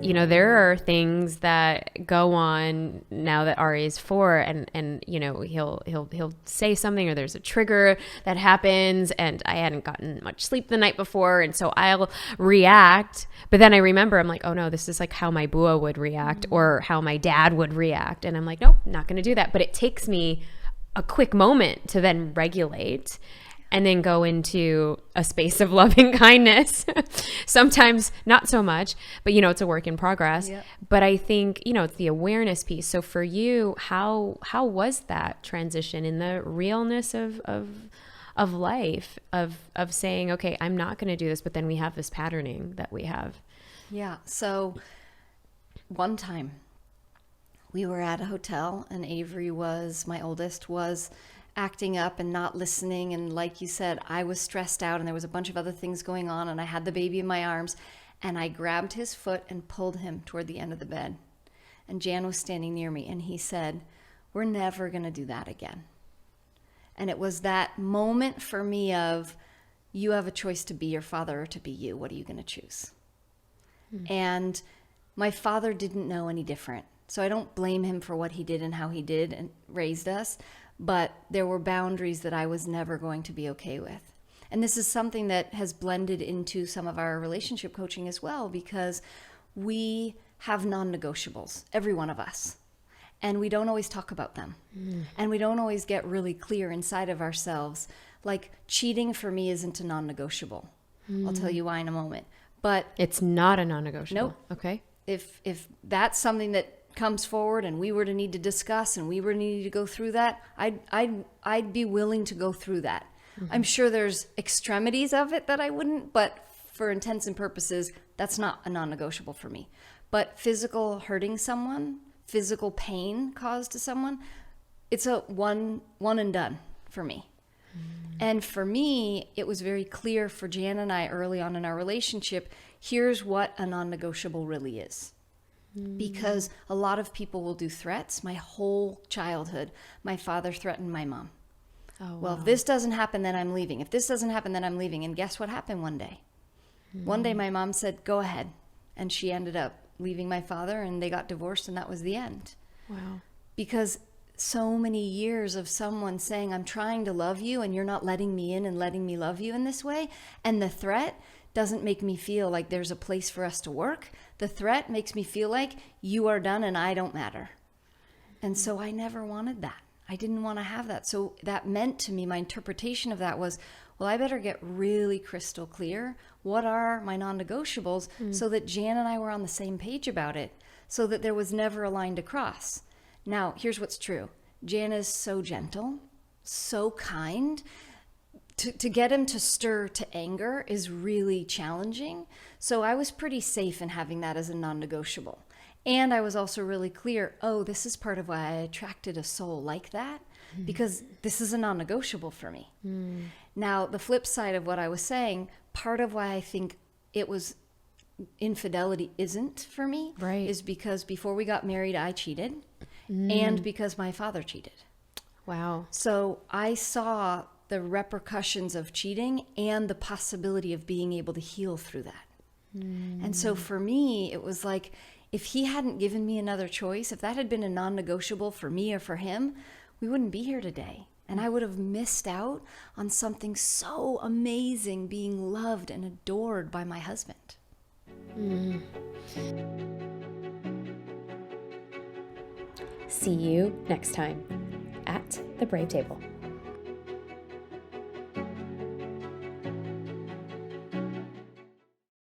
there are things that go on now that Ari is 4, and he'll say something, or there's a trigger that happens, and I hadn't gotten much sleep the night before, and so I'll react. But then I remember, I'm like, oh no, this is like how my bua would react, or how my dad would react, and I'm like, nope, not going to do that. But it takes me a quick moment to then regulate and then go into a space of loving kindness. Sometimes not so much, but it's a work in progress. Yep. But I think, it's the awareness piece. So for you, how was that transition in the realness of life, of saying, okay, I'm not going to do this, but then we have this patterning that we have? Yeah. So one time we were at a hotel, and Avery my oldest, was acting up and not listening. And like you said, I was stressed out, and there was a bunch of other things going on, and I had the baby in my arms, and I grabbed his foot and pulled him toward the end of the bed. And Jan was standing near me, and he said, we're never going to do that again. And it was that moment for me of, you have a choice to be your father or to be you. What are you going to choose? And my father didn't know any different. So I don't blame him for what he did and how he did and raised us. But there were boundaries that I was never going to be okay with. And this is something that has blended into some of our relationship coaching as well, because we have non-negotiables, every one of us. And we don't always talk about them. And we don't always get really clear inside of ourselves. Like, cheating for me isn't a non-negotiable. I'll tell you why in a moment. But It's not a non-negotiable. Nope. Okay. if that's something that comes forward and we were to need to discuss and we were to need to go through that, I'd be willing to go through that. I'm sure there's extremities of it that I wouldn't, but for intents and purposes, that's not a non-negotiable for me. But physical hurting someone, physical pain caused to someone, it's a one and done for me. And for me, it was very clear for Jan and I early on in our relationship, here's what a non-negotiable really is. Because a lot of people will do threats. My whole childhood, my father threatened my mom. Oh, Well, wow. if this doesn't happen, then I'm leaving. If this doesn't happen, then I'm leaving. And guess what happened one day? One day my mom said, go ahead. And she ended up leaving my father, and they got divorced, and that was the end. Wow. Because so many years of someone saying, I'm trying to love you, and you're not letting me in and letting me love you in this way. And the threat doesn't make me feel like there's a place for us to work. The threat makes me feel like you are done and I don't matter. And so I never wanted that. I didn't want to have that. So that meant to me, my interpretation of that was, well, I better get really crystal clear. What are my non-negotiables so that Jan and I were on the same page about it, so that there was never a line to cross. Now, here's what's true. Jan is so gentle, so kind. To get him to stir to anger is really challenging. So I was pretty safe in having that as a non-negotiable. And I was also really clear, this is part of why I attracted a soul like that, because this is a non-negotiable for me. Now, the flip side of what I was saying, part of why I think it was infidelity isn't for me, Right. is because before we got married, I cheated, and because my father cheated. Wow. So I saw the repercussions of cheating and the possibility of being able to heal through that. And so for me, it was like, if he hadn't given me another choice, if that had been a non-negotiable for me or for him, we wouldn't be here today. And I would have missed out on something so amazing, being loved and adored by my husband. See you next time at the Brave Table.